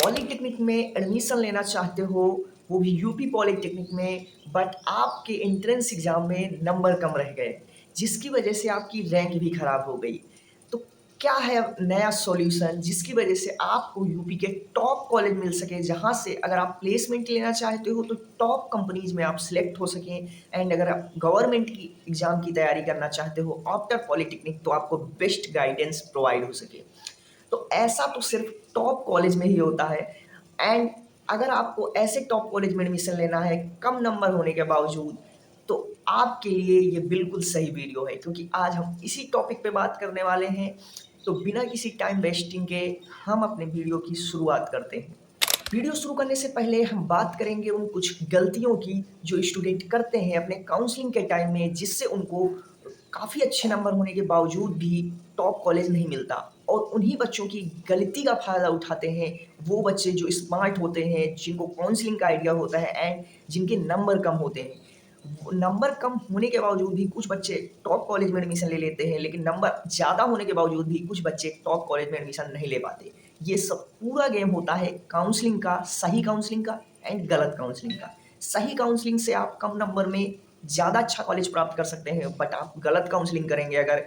Polytechnic में admission लेना चाहते हो, वो भी यूपी पॉलिटेक्निक में, बट आपके एंट्रेंस एग्ज़ाम में नंबर कम रह गए, जिसकी वजह से आपकी रैंक भी खराब हो गई। तो क्या है अब नया सॉल्यूशन जिसकी वजह से आपको यूपी के टॉप कॉलेज मिल सके, जहाँ से अगर आप प्लेसमेंट लेना चाहते हो तो टॉप कंपनीज़ में आप सिलेक्ट हो सकें एंड अगर आप गवर्नमेंट की एग्ज़ाम की तैयारी करना चाहते हो आफ्टर पॉलिटेक्निक तो आपको बेस्ट गाइडेंस प्रोवाइड हो सके। तो ऐसा तो सिर्फ टॉप कॉलेज में ही होता है एंड अगर आपको ऐसे टॉप कॉलेज में एडमिशन लेना है कम नंबर होने के बावजूद, तो आपके लिए ये बिल्कुल सही वीडियो है क्योंकि आज हम इसी टॉपिक पे बात करने वाले हैं। तो बिना किसी टाइम वेस्टिंग के हम अपने वीडियो की शुरुआत करते हैं। वीडियो शुरू करने से पहले हम बात करेंगे उन कुछ गलतियों की जो स्टूडेंट करते हैं अपने काउंसलिंग के टाइम में, जिससे उनको काफ़ी अच्छे नंबर होने के बावजूद भी टॉप कॉलेज नहीं मिलता। और उन्हीं बच्चों की गलती का फ़ायदा उठाते हैं वो बच्चे जो स्मार्ट होते हैं, जिनको काउंसलिंग का आइडिया होता है एंड जिनके नंबर कम होते हैं। वो नंबर कम होने के बावजूद भी कुछ बच्चे टॉप कॉलेज में एडमिशन ले लेते हैं, लेकिन नंबर ज़्यादा होने के बावजूद भी कुछ बच्चे टॉप कॉलेज में एडमिशन नहीं ले पाते। ये सब पूरा गेम होता है काउंसलिंग का, सही काउंसलिंग का एंड गलत काउंसलिंग का। सही काउंसलिंग से आप कम नंबर में ज़्यादा अच्छा कॉलेज प्राप्त कर सकते हैं, बट आप गलत काउंसलिंग करेंगे अगर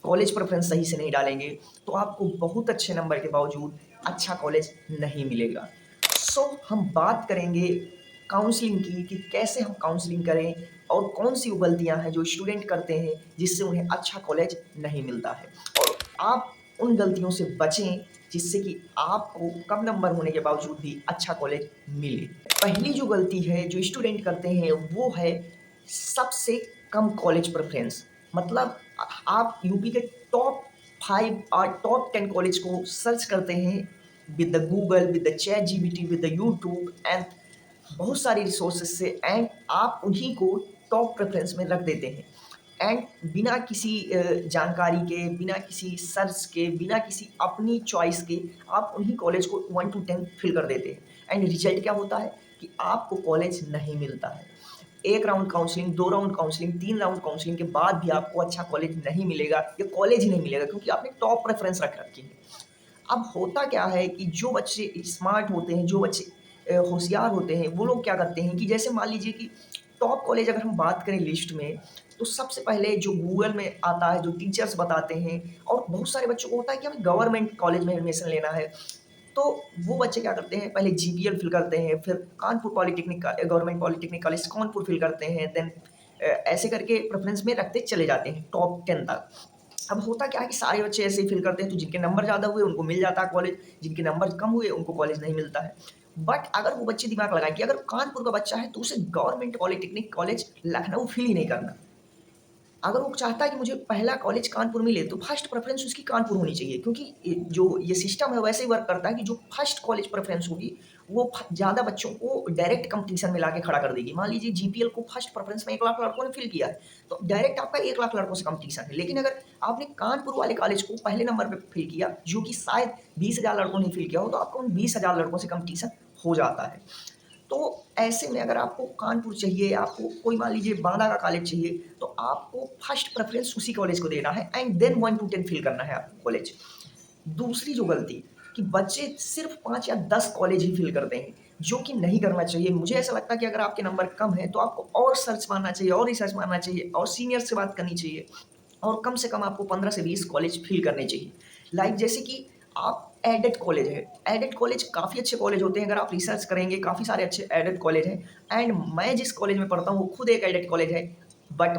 कॉलेज प्रेफ़रेंस सही से नहीं डालेंगे, तो आपको बहुत अच्छे नंबर के बावजूद अच्छा कॉलेज नहीं मिलेगा। सो हम बात करेंगे काउंसलिंग की कि कैसे हम काउंसलिंग करें और कौन-सी वो गलतियाँ हैं जो स्टूडेंट करते हैं, जिससे उन्हें अच्छा कॉलेज नहीं मिलता है। और आप उन गलतियों से बचें, जिससे कि आपको कम नंबर होने के बावजूद भी अच्छा कॉलेज मिले। पहली जो गलती है जो स्टूडेंट करते हैं, वो है सबसे कम कॉलेज प्रेफ़रेंस। मतलब आप यूपी के टॉप 5 और टॉप 10 कॉलेज को सर्च करते हैं with the Google, with the chat GPT, with the YouTube and बहुत सारी रिसोर्सेज से एंड आप उन्हीं को टॉप प्रेफरेंस में रख देते हैं एंड बिना किसी जानकारी के, बिना किसी सर्च के, बिना किसी अपनी चॉइस के आप उन्हीं कॉलेज को 1 टू 10 फिल कर देते हैं एंड रिजल्ट क्या होता है कि आपको कॉलेज नहीं मिलता है। 1 round counselling, 2 round counselling, 3 round counselling के बाद भी आपको अच्छा कॉलेज नहीं मिलेगा या कॉलेज ही नहीं मिलेगा क्योंकि आपने टॉप प्रेफ़रेंस रख रखी है। अब होता क्या है कि जो बच्चे स्मार्ट होते हैं, जो बच्चे होशियार होते हैं, वो लोग क्या करते हैं कि जैसे मान लीजिए कि टॉप कॉलेज अगर हम बात करें लिस्ट में, तो सबसे पहले जो गूगल में आता है, जो टीचर्स बताते हैं और बहुत सारे बच्चों को होता है कि हमें गवर्नमेंट कॉलेज में एडमिशन लेना है। तो वो बच्चे क्या करते हैं, पहले जीपीएल फिल करते हैं, फिर कानपुर पॉलिटेक्निक का government polytechnic college Kanpur fill करते हैं, देन ऐसे करके प्रेफ़रेंस में रखते चले जाते हैं टॉप 10 तक। अब होता क्या है कि सारे बच्चे ऐसे ही फ़िल करते हैं, तो जिनके नंबर ज़्यादा हुए उनको मिल जाता है कॉलेज, जिनके नंबर कम हुए उनको कॉलेज नहीं मिलता है। बट अगर वो बच्चे दिमाग लगाएँ कि अगर कानपुर का बच्चा है तो उसे government polytechnic college Lucknow fill ही नहीं करना। अगर वो चाहता है कि मुझे पहला कॉलेज कानपुर मिले, तो फर्स्ट प्रेफ़रेंस उसकी कानपुर होनी चाहिए क्योंकि जो ये सिस्टम है वैसे ही वर्क करता है कि जो फर्स्ट कॉलेज प्रेफ़रेंस होगी, वो ज़्यादा बच्चों को डायरेक्ट कॉम्पिटिशन में लाके खड़ा कर देगी। मान लीजिए जीपीएल को फर्स्ट प्रेफ़रेंस में 1 लाख लड़कों ने फ़िल किया है, तो डायरेक्ट आपका 1 लाख लड़कों से कॉम्पिटिशन है। लेकिन अगर आपने कानपुर वाले कॉलेज को पहले नंबर पे फ़िल किया, जो कि शायद 20,000 लड़कों ने फ़िल किया हो, तो आपका उन 20,000 लड़कों से कॉम्पिटिशन हो जाता है। तो ऐसे में अगर आपको कानपुर चाहिए, आपको कोई मान लीजिए बांदा का कॉलेज चाहिए, तो आपको फर्स्ट प्रेफ़रेंस उसी कॉलेज को देना है एंड देन 1 टू 10 फिल करना है आपको कॉलेज। दूसरी जो गलती कि बच्चे सिर्फ़ 5 या 10 कॉलेज ही फिल करते हैं, जो कि नहीं करना चाहिए। मुझे ऐसा लगता है कि अगर आपके नंबर कम हैं, तो आपको और सर्च मारना चाहिए और रिसर्च मारना चाहिए और सीनियर से बात करनी चाहिए और कम से कम आपको 15 से 20 कॉलेज फिल करने चाहिए। लाइक जैसे कि आप एडेड कॉलेज है, एडेड कॉलेज काफ़ी अच्छे कॉलेज होते हैं, अगर आप रिसर्च करेंगे काफ़ी सारे अच्छे एडेड कॉलेज हैं एंड मैं जिस कॉलेज में पढ़ता हूँ वो खुद एक एडेड कॉलेज है। बट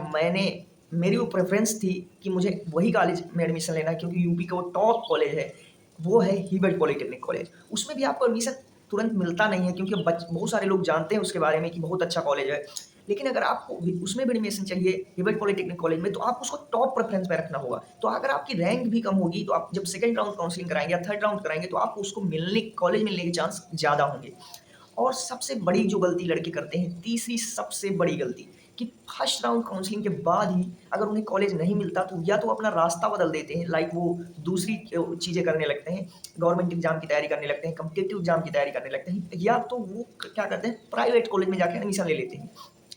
मेरी वो प्रेफ़रेंस थी कि मुझे वही कॉलेज में एडमिशन लेना है क्योंकि यूपी का वो टॉप कॉलेज है, वो है हिबेड पॉलिटेक्निक कॉलेज। उसमें भी आपको एडमिशन तुरंत मिलता नहीं है क्योंकि बहुत सारे लोग जानते हैं उसके बारे में कि बहुत अच्छा कॉलेज है। लेकिन अगर आपको उसमें भी एडमिशन चाहिए हिबेड पॉलिटेक्निक कॉलेज में, तो आपको उसको टॉप प्रेफ़रेंस में रखना होगा। तो अगर आपकी रैंक भी कम होगी, तो आप जब सेकंड राउंड काउंसलिंग कराएँगे या थर्ड राउंड कराएँगे, तो आपको उसको कॉलेज मिलने के चांस ज़्यादा होंगे। और सबसे बड़ी जो गलती लड़के करते हैं, तीसरी सबसे बड़ी गलती कि फर्स्ट राउंड काउंसलिंग के बाद ही अगर उन्हें कॉलेज नहीं मिलता, तो या तो अपना रास्ता बदल देते हैं, लाइक वो दूसरी चीज़ें करने लगते हैं, गवर्नमेंट एग्ज़ाम की तैयारी करने लगते हैं, कॉम्पिटिटिव एग्ज़ाम की तैयारी करने लगते हैं, या तो वो क्या करते हैं, प्राइवेट कॉलेज में जाके एडमिशन ले लेते हैं।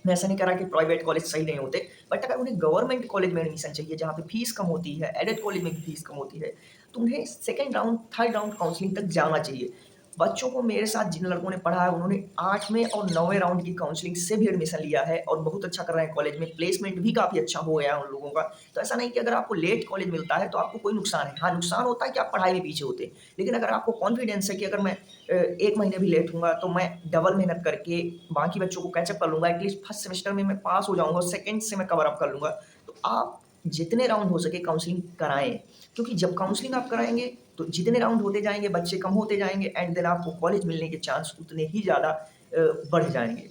मैं ऐसा नहीं कह रहा कि प्राइवेट कॉलेज सही नहीं होते, बट अगर उन्हें गवर्नमेंट कॉलेज में एडमिशन चाहिए, जहाँ पे फीस कम होती है, एडेड कॉलेज में भी फीस कम होती है, तो उन्हें second round, third round counselling तक जाना चाहिए। बच्चों को मेरे साथ जिन लड़कों ने पढ़ा है उन्होंने 8वें और 9वें राउंड की काउंसलिंग से भी एडमिशन लिया है और बहुत अच्छा कर रहे हैं कॉलेज में, प्लेसमेंट भी काफ़ी अच्छा हो गया है उन लोगों का। तो ऐसा नहीं कि अगर आपको लेट कॉलेज मिलता है तो आपको कोई नुकसान है। हाँ, नुकसान होता है कि आप पढ़ाई में पीछे होते हैं। लेकिन अगर आपको कॉन्फिडेंस है कि अगर मैं 1 महीने भी लेट हूँगा तो मैं डबल मेहनत करके बाकी बच्चों को कैच अप कर लूँगा, एटलीस्ट फर्स्ट सेमेस्टर में मैं पास हो जाऊँगा और सेकंड से मैं कवर अप कर लूँगा। तो आप जितने राउंड हो सके काउंसलिंग कराएँ, क्योंकि जब काउंसलिंग आप कराएँगे तो जितने राउंड होते जाएँगे, बच्चे कम होते जाएँगे एंड देन आपको कॉलेज मिलने के चांस उतने ही ज़्यादा बढ़ जाएँगे।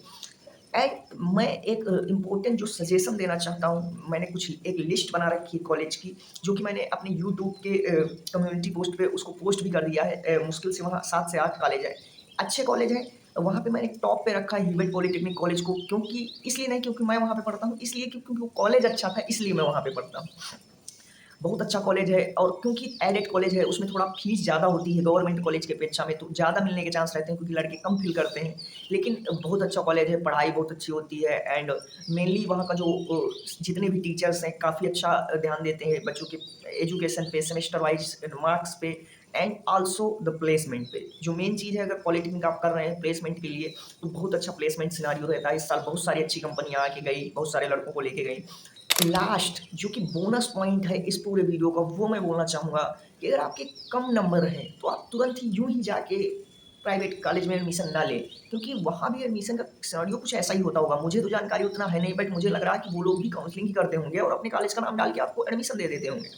एंड मैं एक इम्पोर्टेंट जो सजेशन देना चाहता हूँ, मैंने कुछ एक लिस्ट बना रखी है कॉलेज की, जो कि मैंने अपने यूट्यूब के कम्युनिटी पोस्ट पे उसको पोस्ट भी कर दिया है। मुश्किल से वहाँ 7 से 8 कॉलेज हैं, अच्छे कॉलेज हैं। वहाँ पे मैंने टॉप पे रखा है हिबेट पॉलिटेक्निक कॉलेज को, क्योंकि इसलिए नहीं क्योंकि मैं वहाँ पे पढ़ता हूँ, इसलिए क्योंकि वो कॉलेज अच्छा था, इसलिए मैं वहाँ पे पढ़ता हूँ। बहुत अच्छा कॉलेज है और क्योंकि एडेड कॉलेज है उसमें थोड़ा फीस ज़्यादा होती है गवर्नमेंट कॉलेज की अपेक्षा में, तो ज़्यादा मिलने के चांस रहते हैं क्योंकि लड़के कम फ़िल करते हैं। लेकिन बहुत अच्छा कॉलेज है, पढ़ाई बहुत अच्छी होती है एंड मेनली वहाँ का जो जितने भी टीचर्स हैं काफ़ी अच्छा ध्यान देते हैं बच्चों के एजुकेशन पे, सेमेस्टर वाइज़ मार्क्स पे एंड आल्सो द प्लेसमेंट पे। जो मेन चीज़ है अगर पॉलिटेक्निक आप कर रहे हैं प्लेसमेंट के लिए, तो बहुत अच्छा प्लेसमेंट सिनेरियो रहता है। इस साल बहुत सारी अच्छी कंपनियाँ आके गई, बहुत सारे लड़कों को लेके गई। लास्ट जो कि बोनस पॉइंट है इस पूरे वीडियो का, वो मैं बोलना चाहूँगा कि अगर आपके कम नंबर हैं, तो आप तुरंत ही यूँ ही जाके प्राइवेट कॉलेज में एडमिशन ना लें, क्योंकि वहाँ भी एडमिशन का सिनेरियो कुछ ऐसा ही होता होगा। मुझे तो जानकारी उतना है नहीं, बट मुझे लग रहा है कि वो लोग भी काउंसलिंग ही करते होंगे और अपने कॉलेज का नाम डाल के आपको एडमिशन दे देते होंगे।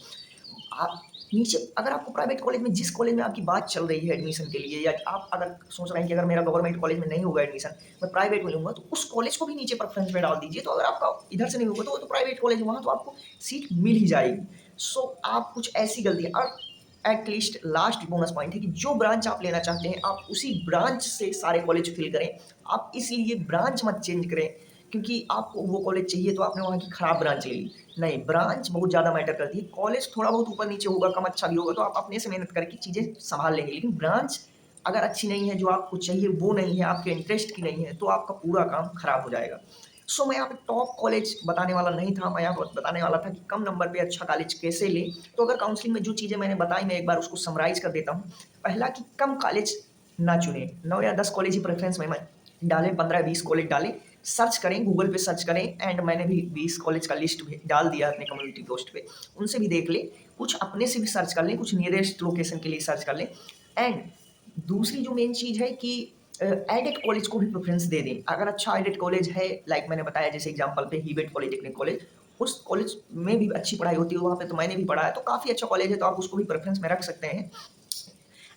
आप नीचे अगर आपको प्राइवेट कॉलेज में जिस कॉलेज में आपकी बात चल रही है एडमिशन के लिए, या आप अगर सोच रहे हैं कि अगर मेरा गवर्नमेंट कॉलेज में नहीं होगा एडमिशन, मैं प्राइवेट में लूँगा, तो उस कॉलेज को भी नीचे प्रेफ़रेंस में डाल दीजिए। तो अगर आपका इधर से नहीं होगा तो वो तो प्राइवेट कॉलेज है, वहाँ तो आपको सीट मिल ही जाएगी। सो आप कुछ ऐसी गलतियाँ और at least last bonus point है कि जो ब्रांच आप लेना चाहते हैं, आप उसी ब्रांच से सारे कॉलेज फिल करें। आप इसलिए ब्रांच मत चेंज करें क्योंकि आपको वो कॉलेज चाहिए तो आपने वहाँ की खराब ब्रांच ले ली। नहीं, ब्रांच बहुत ज़्यादा मैटर करती है। कॉलेज थोड़ा बहुत ऊपर-नीचे होगा, कम अच्छा भी होगा, तो आप अपने से मेहनत करके चीज़ें सँभाल लेंगे। लेकिन ब्रांच अगर अच्छी नहीं है, जो आपको चाहिए वो नहीं है, आपके इंटरेस्ट की नहीं है, तो आपका पूरा काम खराब हो जाएगा। सो मैं यहाँ पे टॉप कॉलेज बताने वाला नहीं था, मैं यहाँ पर बताने वाला था कि कम नंबर पे अच्छा कॉलेज कैसे लें। तो अगर काउंसलिंग में जो चीज़ें मैंने बताई, मैं एक बार उसको समराइज़ कर देता हूँ। पहला कि कम कॉलेज ना चुनें, 9 या 10 कॉलेज ही प्रेफ़रेंस में मत डालें, 15-20 कॉलेज डालें। सर्च करें, गूगल पे सर्च करें एंड मैंने भी 20 कॉलेज का लिस्ट भी डाल दिया है अपने कम्युनिटी पोस्ट पे, उनसे भी देख लें, कुछ अपने से भी सर्च कर लें, कुछ नियरेस्ट लोकेशन के लिए सर्च कर लें एंड दूसरी जो मेन चीज़ है कि एडेड कॉलेज को भी प्रेफ़रेंस दे दें। अगर अच्छा एडेड कॉलेज है, लाइक मैंने बताया जैसे एग्ज़ाम्पल पे हिबेट पॉलिटेक्निक कॉलेज, उस कॉलेज में भी अच्छी पढ़ाई होती है, वहाँ पे तो मैंने भी पढ़ा है, तो काफ़ी अच्छा कॉलेज है, तो आप उसको भी प्रेफ़रेंस में रख सकते हैं।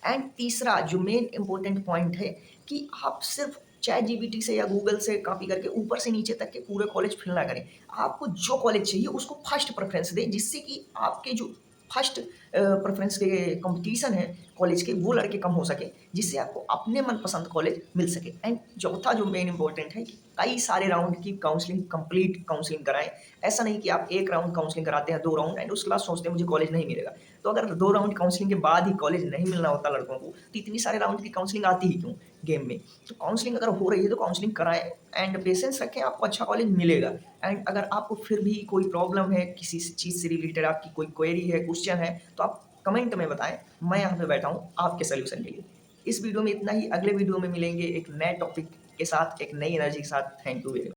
एंड तीसरा जो मेन इम्पोर्टेंट पॉइंट है कि आप सिर्फ चैट जीपीटी से या गूगल से कॉपी करके ऊपर से नीचे तक के पूरे कॉलेज फिल ना करें। आपको जो कॉलेज चाहिए उसको फर्स्ट प्रेफ़रेंस दें, जिससे कि आपके जो फर्स्ट प्रेफ़रेंस के कॉम्पिटिशन है कॉलेज के, वो लड़के कम हो सके, जिससे आपको अपने मनपसंद कॉलेज मिल सके। एंड चौथा जो मेन इम्पोर्टेंट है कि कई सारे राउंड की काउंसलिंग, कंप्लीट काउंसलिंग कराएँ। ऐसा नहीं कि आप 1 राउंड काउंसलिंग कराते हैं, 2 राउंड एंड उसके बाद सोचते हैं मुझे कॉलेज नहीं मिलेगा। तो अगर 2 राउंड काउंसलिंग के बाद ही कॉलेज नहीं मिलना होता लड़कों को, तो इतनी सारे राउंड की काउंसलिंग आती ही क्यों गेम में? तो काउंसलिंग अगर हो रही है तो काउंसलिंग कराएँ एंड पेशेंस रखें, आपको अच्छा कॉलेज मिलेगा। एंड अगर आपको फिर भी कोई प्रॉब्लम है, किसी चीज़ से रिलेटेड आपकी कोई क्वेरी है, क्वेश्चन है, तो आप कमेंट में बताएँ। मैं यहाँ पे बैठा हूँ आपके सॉल्यूशन के लिए। इस वीडियो में इतना ही, अगले वीडियो में मिलेंगे एक नए टॉपिक के साथ, एक नई एनर्जी के साथ। Thank you very much.